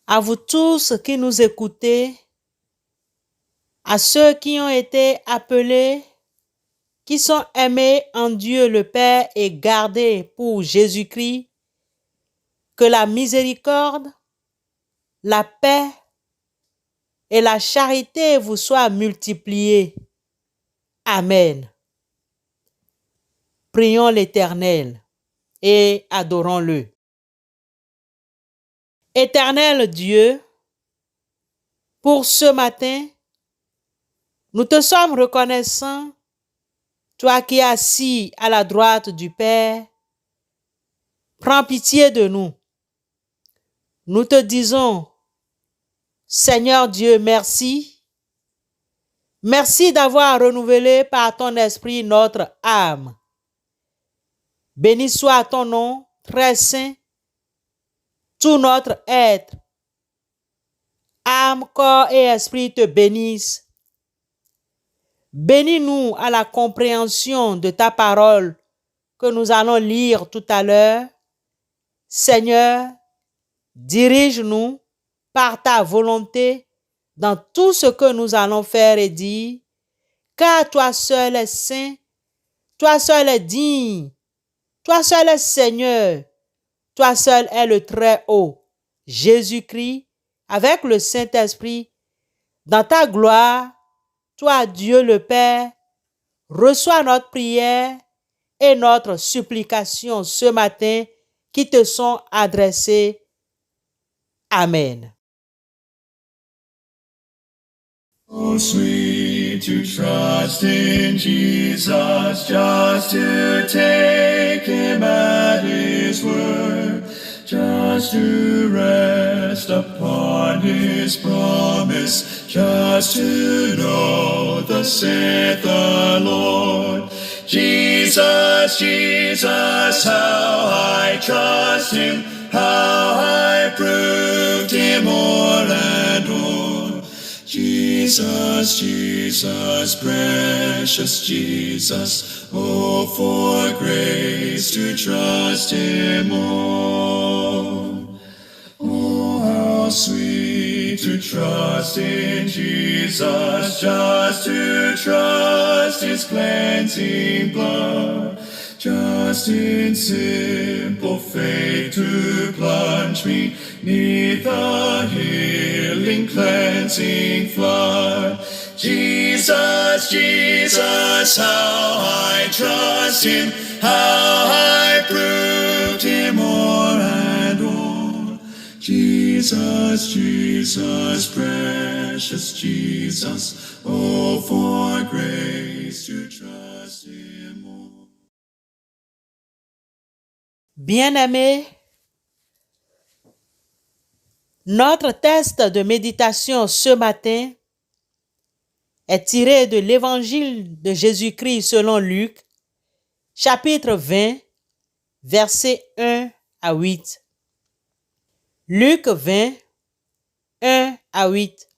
À vous tous qui nous écoutez, à ceux qui ont été appelés, qui sont aimés en Dieu le Père et gardés pour Jésus-Christ, que la miséricorde, la paix et la charité vous soient multipliées. Amen. Prions l'Éternel et adorons-le. Éternel Dieu, pour ce matin, nous te sommes reconnaissants, toi qui es assis à la droite du Père. Prends pitié de nous. Nous te disons, Seigneur Dieu, merci. Merci d'avoir renouvelé par ton esprit notre âme. Béni soit ton nom très saint, tout notre être. Âme, corps et esprit te bénissent. Bénis-nous à la compréhension de ta parole que nous allons lire tout à l'heure. Seigneur, dirige-nous par ta volonté dans tout ce que nous allons faire et dire, car toi seul es saint, toi seul es digne, toi seul es Seigneur, toi seul es le Très-Haut, Jésus-Christ, avec le Saint-Esprit, dans ta gloire, toi Dieu le Père, reçois notre prière et notre supplication ce matin qui te sont adressées. Amen. Oh, sweet to trust in Jesus, just to take him at his word, just to rest upon his promise, just to know thus saith the Lord. Jesus, Jesus, how I trust him, how I proved him more and more. Jesus, Jesus, precious Jesus, oh, for grace to trust him more. Oh, how sweet to trust in Jesus, just to trust his cleansing blood, just in simple faith to plunge me neath the healing cleansing flood. Jesus, Jesus, how I trust him, how I proved him more and more. Jesus, Jesus, precious Jesus, oh, for grace to trust him more. Bien-aimés, notre texte de méditation ce matin est tiré de l'Évangile de Jésus-Christ selon Luc, chapitre 20, versets 1 à 8. Luc 20, 1 à 8.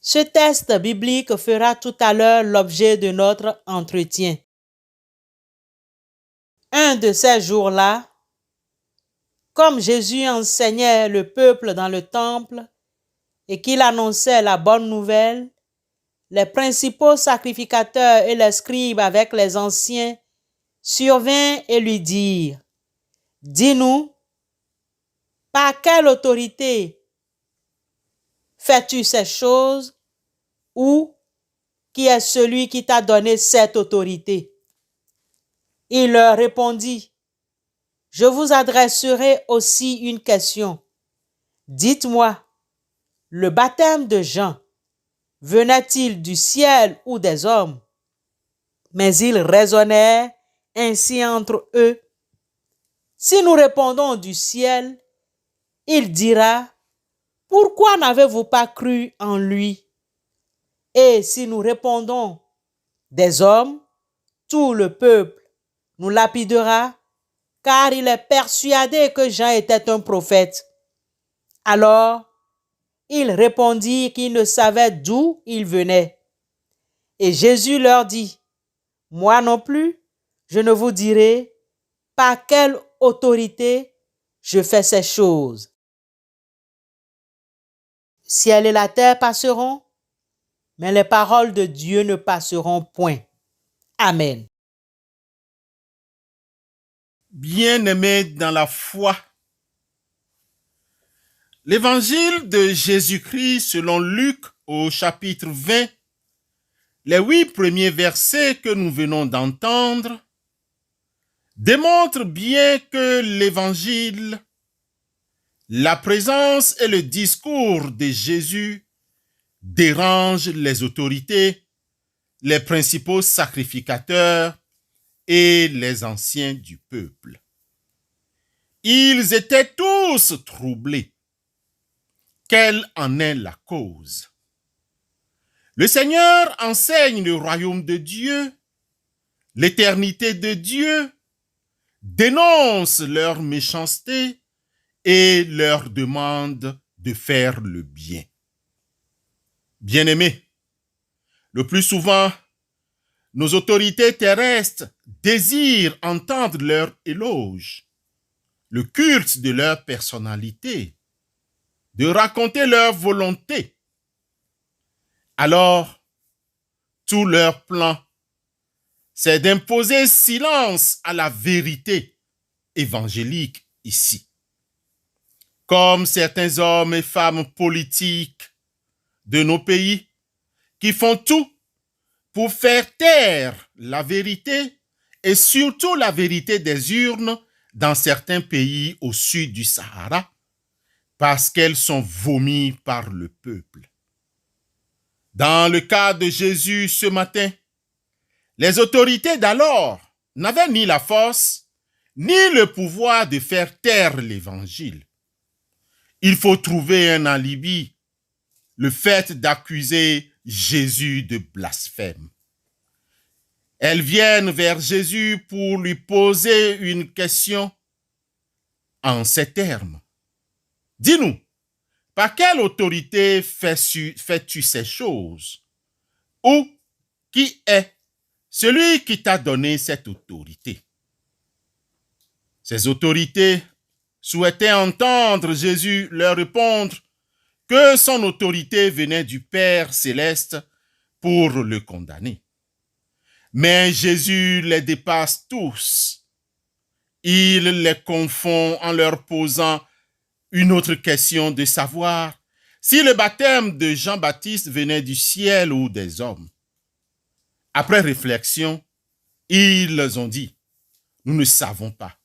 Ce texte biblique fera tout à l'heure l'objet de notre entretien. Un de ces jours-là, comme Jésus enseignait le peuple dans le temple et qu'il annonçait la bonne nouvelle, les principaux sacrificateurs et les scribes avec les anciens survinrent et lui dirent, « Dis-nous, par quelle autorité fais-tu ces choses ou qui est celui qui t'a donné cette autorité ?» Il leur répondit, « Je vous adresserai aussi une question. Dites-moi, le baptême de Jean venait-il du ciel ou des hommes? » Mais ils raisonnèrent ainsi entre eux. Si nous répondons du ciel, il dira, « Pourquoi n'avez-vous pas cru en lui? » Et si nous répondons des hommes, tout le peuple nous lapidera, car il est persuadé que Jean était un prophète. Alors, il répondit qu'il ne savait d'où il venait. Et Jésus leur dit, « Moi non plus, je ne vous dirai par quelle autorité je fais ces choses. » Ciel et la terre passeront, mais les paroles de Dieu ne passeront point. Amen. Bien-aimés dans la foi, l'évangile de Jésus-Christ selon Luc au chapitre 20, les 8 premiers versets que nous venons d'entendre, démontrent bien que l'évangile, la présence et le discours de Jésus dérangent les autorités, les principaux sacrificateurs et les anciens du peuple. Ils étaient tous troublés. Quelle en est la cause? Le Seigneur enseigne le royaume de Dieu, l'éternité de Dieu, dénonce leur méchanceté et leur demande de faire le bien. Bien-aimés, le plus souvent, nos autorités terrestres désirent entendre leur éloge, le culte de leur personnalité, de raconter leur volonté. Alors, tout leur plan, c'est d'imposer silence à la vérité évangélique ici. Comme certains hommes et femmes politiques de nos pays qui font tout pour faire taire la vérité et surtout la vérité des urnes dans certains pays au sud du Sahara parce qu'elles sont vomies par le peuple. Dans le cas de Jésus ce matin, les autorités d'alors n'avaient ni la force ni le pouvoir de faire taire l'évangile. Il faut trouver un alibi, le fait d'accuser Jésus de blasphème. Elles viennent vers Jésus pour lui poser une question en ces termes. Dis-nous, par quelle autorité fais-tu ces choses? Ou qui est celui qui t'a donné cette autorité? Ces autorités souhaitaient entendre Jésus leur répondre que son autorité venait du Père céleste pour le condamner. Mais Jésus les dépasse tous. Il les confond en leur posant une autre question de savoir si le baptême de Jean-Baptiste venait du ciel ou des hommes. Après réflexion, ils ont dit, « Nous ne savons pas. »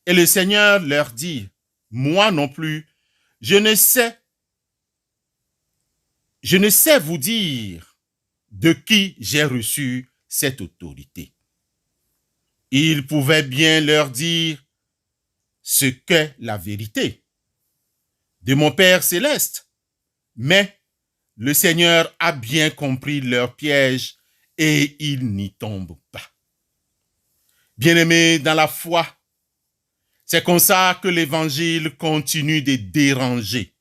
Et le Seigneur leur dit, « Moi non plus, je ne sais vous dire de qui j'ai reçu cette autorité. » Il pouvait bien leur dire ce qu'est la vérité de mon Père céleste. Mais le Seigneur a bien compris leur piège et il n'y tombe pas. Bien-aimés dans la foi, c'est comme ça que l'évangile continue de déranger.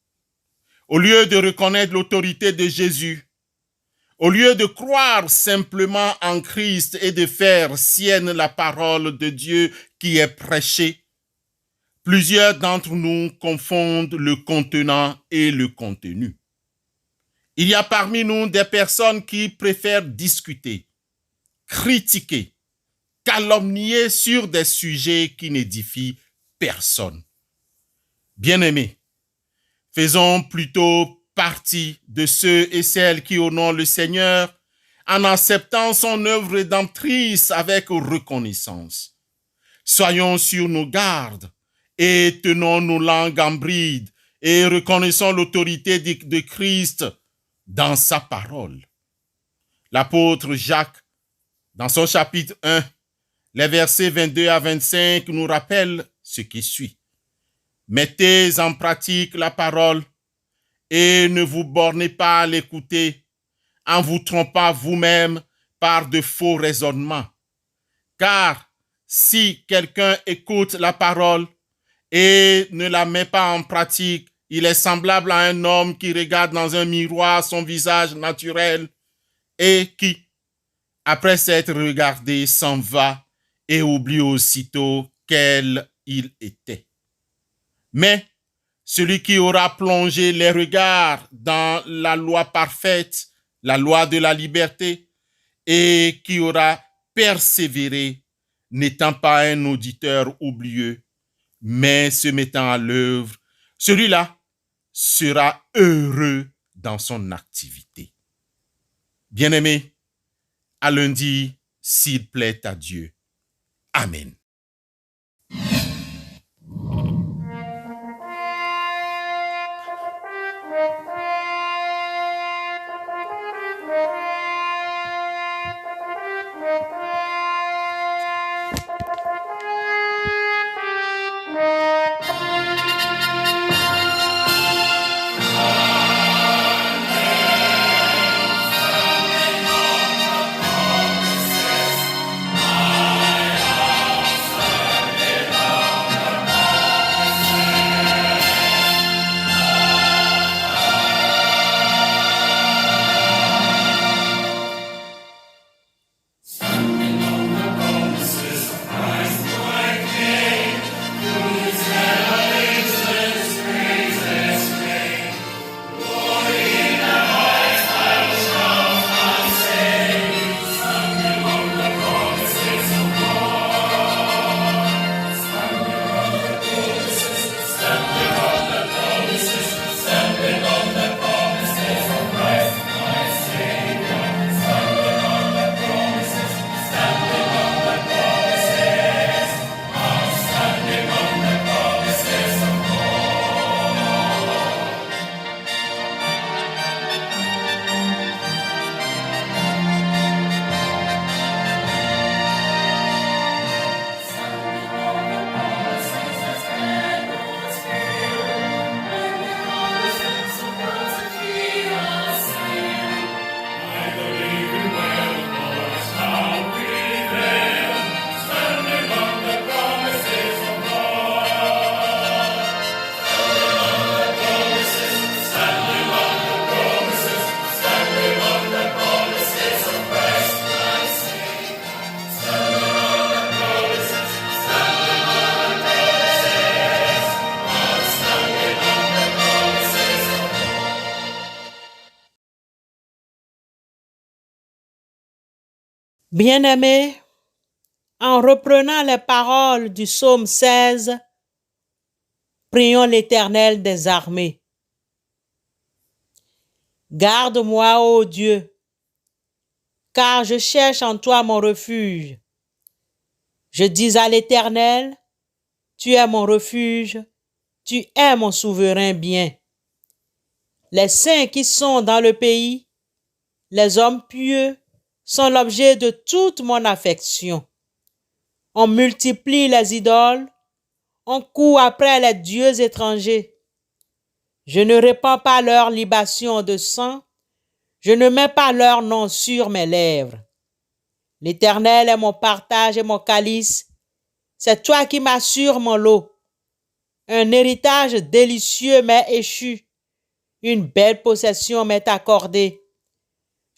Au lieu de reconnaître l'autorité de Jésus, au lieu de croire simplement en Christ et de faire sienne la parole de Dieu qui est prêchée, plusieurs d'entre nous confondent le contenant et le contenu. Il y a parmi nous des personnes qui préfèrent discuter, critiquer, calomnier sur des sujets qui n'édifient personne. Bien-aimés, faisons plutôt partie de ceux et celles qui honorent le Seigneur en acceptant son œuvre rédemptrice avec reconnaissance. Soyons sur nos gardes et tenons nos langues en bride et reconnaissons l'autorité de Christ dans sa parole. L'apôtre Jacques, dans son chapitre 1, les versets 22 à 25, nous rappelle ce qui suit. Mettez en pratique la parole et ne vous bornez pas à l'écouter en vous trompant vous-même par de faux raisonnements. Car si quelqu'un écoute la parole et ne la met pas en pratique, il est semblable à un homme qui regarde dans un miroir son visage naturel et qui, après s'être regardé, s'en va et oublie aussitôt quel il était. Mais celui qui aura plongé les regards dans la loi parfaite, la loi de la liberté, et qui aura persévéré, n'étant pas un auditeur oublieux, mais se mettant à l'œuvre, celui-là sera heureux dans son activité. Bien-aimés, à lundi, s'il plaît à Dieu. Amen. Bien-aimés, en reprenant les paroles du psaume 16, prions l'Éternel des armées. Garde-moi, ô Dieu, car je cherche en toi mon refuge. Je dis à l'Éternel, tu es mon refuge, tu es mon souverain bien. Les saints qui sont dans le pays, les hommes pieux, sont l'objet de toute mon affection. On multiplie les idoles, on court après les dieux étrangers. Je ne répands pas leur libation de sang, je ne mets pas leur nom sur mes lèvres. L'Éternel est mon partage et mon calice, c'est toi qui m'assures mon lot. Un héritage délicieux m'est échu, une belle possession m'est accordée.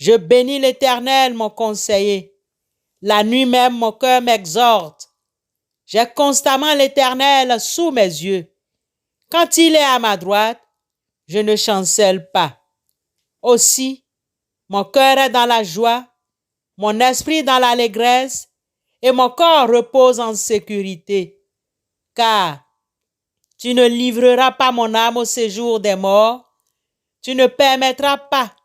Je bénis l'Éternel, mon conseiller. La nuit même, mon cœur m'exhorte. J'ai constamment l'Éternel sous mes yeux. Quand il est à ma droite, je ne chancelle pas. Aussi, mon cœur est dans la joie, mon esprit dans l'allégresse, et mon corps repose en sécurité. Car tu ne livreras pas mon âme au séjour des morts, tu ne permettras pas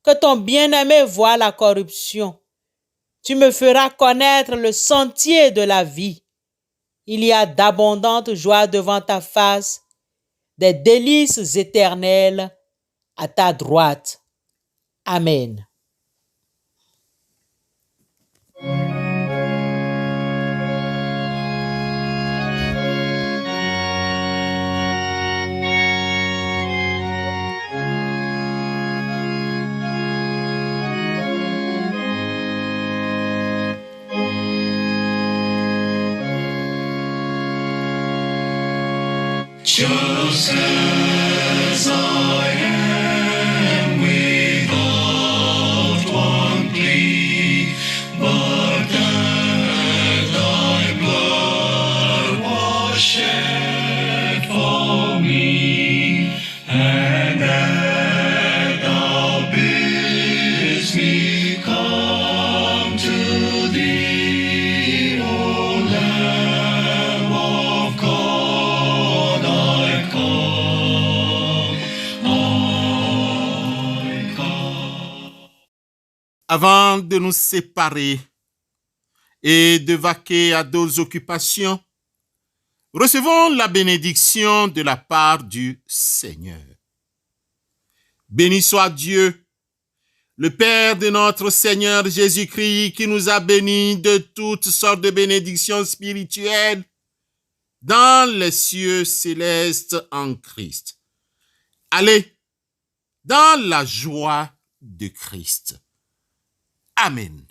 que ton bien-aimé voie la corruption. Tu me feras connaître le sentier de la vie. Il y a d'abondantes joies devant ta face, des délices éternelles à ta droite. Amen. Just as I am without one plea, but that thy blood was shed for me. Avant de nous séparer et de vaquer à d'autres occupations, recevons la bénédiction de la part du Seigneur. Béni soit Dieu, le Père de notre Seigneur Jésus-Christ, qui nous a bénis de toutes sortes de bénédictions spirituelles dans les cieux célestes en Christ. Allez dans la joie de Christ. Amen.